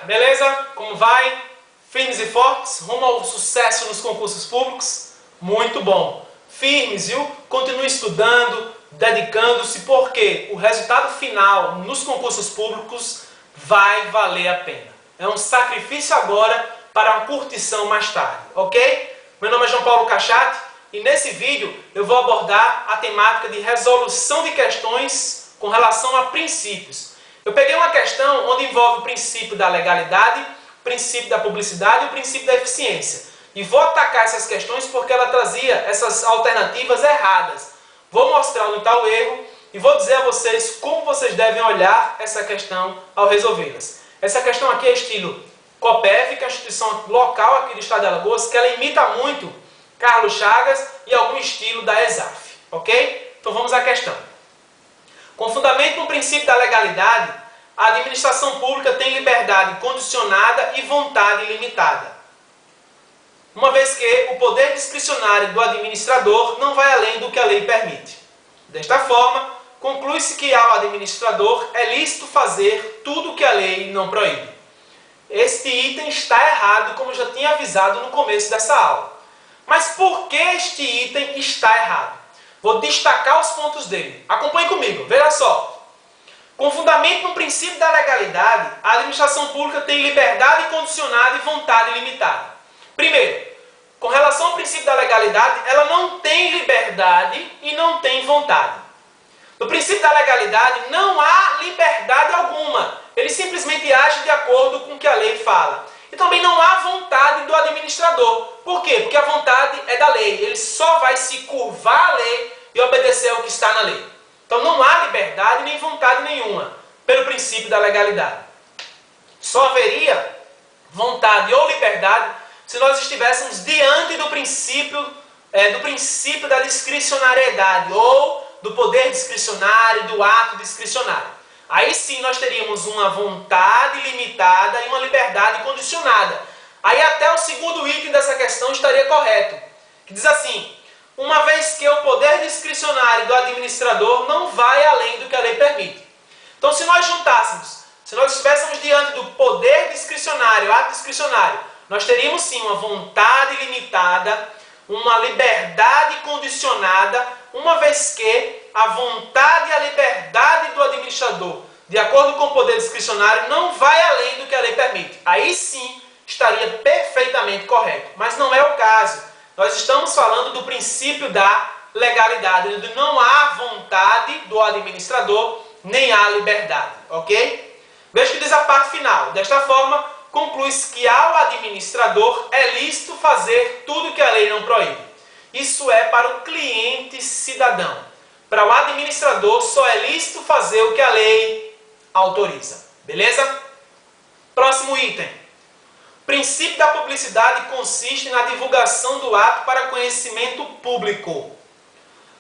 beleza? Como vai? Firmes e fortes, rumo ao sucesso nos concursos públicos? Muito bom! Firmes, viu? Continue estudando, dedicando-se, porque o resultado final nos concursos públicos vai valer a pena. É um sacrifício agora para uma curtição mais tarde, ok? Meu nome é João Paulo Cachati e nesse vídeo eu vou abordar a temática de resolução de questões com relação a princípios. Eu peguei uma questão onde envolve o princípio da legalidade, o princípio da publicidade e o princípio da eficiência. E vou atacar essas questões porque ela trazia essas alternativas erradas. Vou mostrar onde está o erro e vou dizer a vocês como vocês devem olhar essa questão ao resolvê-las. Essa questão aqui é estilo COPEV, que é a instituição local aqui do estado de Alagoas, que ela imita muito Carlos Chagas e algum estilo da ESAF, ok? Então vamos à questão. Com fundamento no princípio da legalidade, a administração pública tem liberdade condicionada e vontade limitada, uma vez que o poder discricionário do administrador não vai além do que a lei permite. Desta forma, conclui-se que ao administrador é lícito fazer tudo o que a lei não proíbe. Este item está errado, como eu já tinha avisado no começo dessa aula. Mas por que este item está errado? Vou destacar os pontos dele. Acompanhe comigo, veja só. Com fundamento no princípio da legalidade, a administração pública tem liberdade condicionada e vontade limitada. Primeiro, com relação ao princípio da legalidade, ela não tem liberdade e não tem vontade. No princípio da legalidade não há liberdade alguma. Ele simplesmente age de acordo com o que a lei fala. E também não há vontade do administrador. Por quê? Porque a vontade é da lei. Ele só vai se curvar à lei e obedecer ao que está na lei. Então não há liberdade nem vontade nenhuma pelo princípio da legalidade. Só haveria vontade ou liberdade se nós estivéssemos diante do princípio da discricionariedade ou do poder discricionário, do ato discricionário. Aí sim nós teríamos uma vontade limitada e uma liberdade condicionada. Aí até o segundo item dessa questão estaria correto, que diz assim: uma vez que o poder discricionário do administrador não vai além do que a lei permite. Então se nós estivéssemos diante do poder discricionário, ato discricionário, nós teríamos sim uma vontade limitada, uma liberdade condicionada, uma vez que a vontade e a liberdade do administrador, de acordo com o poder discricionário, não vai além do que a lei permite. Aí sim estaria perfeitamente correto. Mas não é o caso. Nós estamos falando do princípio da legalidade, onde não há vontade do administrador, nem há liberdade. Ok? Veja que diz a parte final. Desta forma, conclui-se que ao administrador é lícito fazer tudo que a lei não proíbe. Isso é para o cliente cidadão. Para o administrador só é lícito fazer o que a lei autoriza. Beleza? Próximo item. O princípio da publicidade consiste na divulgação do ato para conhecimento público.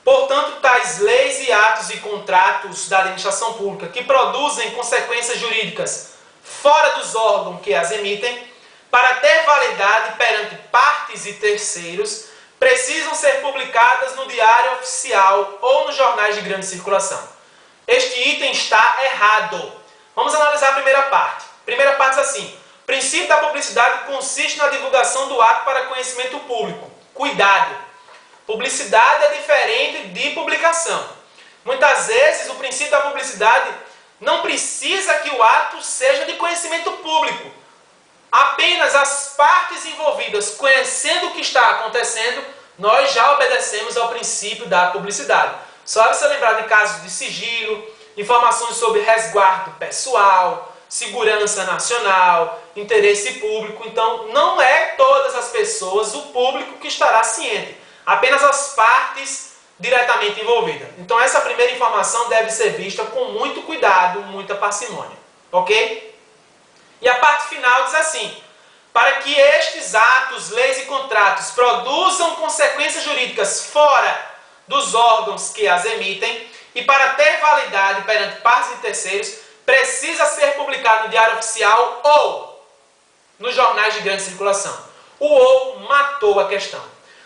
Portanto, tais leis e atos e contratos da administração pública que produzem consequências jurídicas fora dos órgãos que as emitem, para ter validade perante partes e terceiros, precisam ser publicadas no Diário Oficial ou nos jornais de grande circulação. Este item está errado. Vamos analisar a primeira parte. A primeira parte diz assim: o princípio da publicidade consiste na divulgação do ato para conhecimento público. Cuidado! Publicidade é diferente de publicação. Muitas vezes o princípio da publicidade não precisa que o ato seja de conhecimento público. Apenas as partes envolvidas conhecendo o que está acontecendo, nós já obedecemos ao princípio da publicidade. Só você lembrar de casos de sigilo, informações sobre resguardo pessoal, segurança nacional, interesse público. Então, não é todas as pessoas, o público, que estará ciente. Apenas as partes diretamente envolvidas. Então, essa primeira informação deve ser vista com muito cuidado, muita parcimônia. Ok? E a parte final diz assim: para que estes atos, leis e contratos produzam consequências jurídicas fora dos órgãos que as emitem e para ter validade perante partes e terceiros, precisa ser publicado no Diário Oficial ou nos jornais de grande circulação. O ou matou a questão.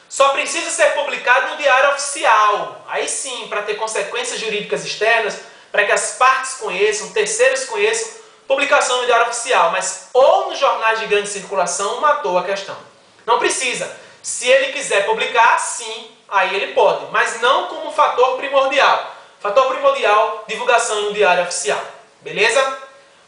Só precisa ser publicado no Diário Oficial. Aí sim, para ter consequências jurídicas externas, para que as partes conheçam, terceiros conheçam, publicação no Diário Oficial, mas ou nos jornais de grande circulação, matou a questão. Não precisa. Se ele quiser publicar, sim, aí ele pode, mas não como fator primordial. Fator primordial, divulgação no Diário Oficial. Beleza?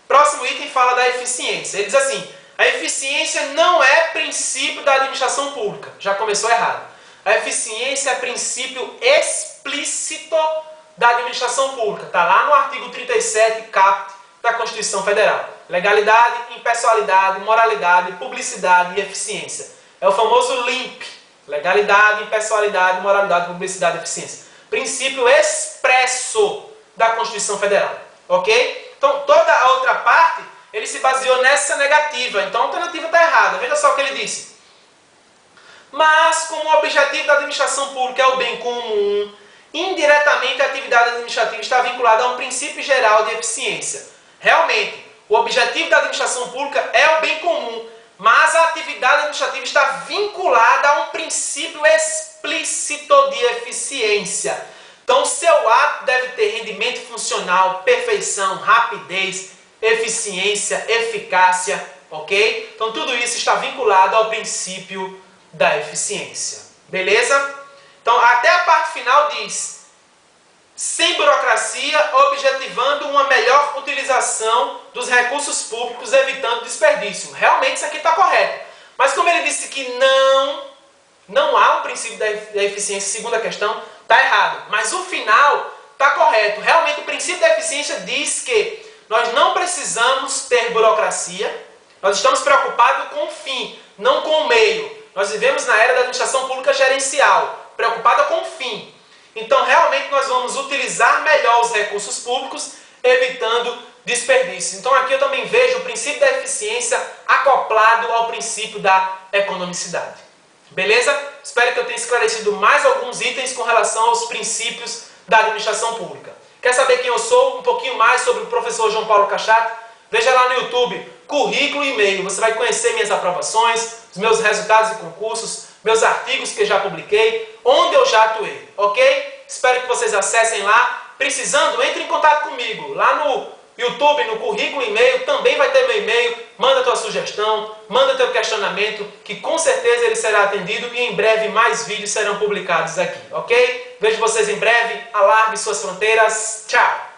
Próximo item fala da eficiência. Ele diz assim: a eficiência não é princípio da administração pública. Já começou errado. A eficiência é princípio explícito da administração pública. Está lá no artigo 37, caput da Constituição Federal. Legalidade, impessoalidade, moralidade, publicidade e eficiência. É o famoso LIMP. Legalidade, impessoalidade, moralidade, publicidade e eficiência. Princípio expresso da Constituição Federal. Ok? Então, toda a outra parte, ele se baseou nessa negativa. Então, a alternativa está errada. Veja só o que ele disse. Mas, como o objetivo da administração pública é o bem comum, indiretamente a atividade administrativa está vinculada a um princípio geral de eficiência. Realmente, o objetivo da administração pública é o bem comum, mas a atividade administrativa está vinculada a um princípio explícito de eficiência. Então, seu ato deve ter rendimento funcional, perfeição, rapidez, eficiência, eficácia, ok? Então, tudo isso está vinculado ao princípio da eficiência. Beleza? Então, até a parte final diz: sem burocracia, objetivando uma melhor utilização dos recursos públicos, evitando desperdício. Realmente isso aqui está correto. Mas como ele disse que não há um princípio da eficiência, segundo a questão, está errado. Mas o final está correto. Realmente o princípio da eficiência diz que nós não precisamos ter burocracia, nós estamos preocupados com o fim, não com o meio. Nós vivemos na era da administração pública gerencial, preocupada com o fim. Então, realmente, nós vamos utilizar melhor os recursos públicos, evitando desperdício. Então, aqui eu também vejo o princípio da eficiência acoplado ao princípio da economicidade. Beleza? Espero que eu tenha esclarecido mais alguns itens com relação aos princípios da administração pública. Quer saber quem eu sou? Um pouquinho mais sobre o professor João Paulo Cachato? Veja lá no YouTube, currículo e e-mail. Você vai conhecer minhas aprovações, os meus resultados de concursos, meus artigos que eu já publiquei, onde eu já atuei, ok? Espero que vocês acessem lá. Precisando, entre em contato comigo. Lá no YouTube, no currículo e e-mail, também vai ter meu e-mail. Manda tua sugestão, manda teu questionamento, que com certeza ele será atendido e em breve mais vídeos serão publicados aqui, ok? Vejo vocês em breve. Alargue suas fronteiras. Tchau!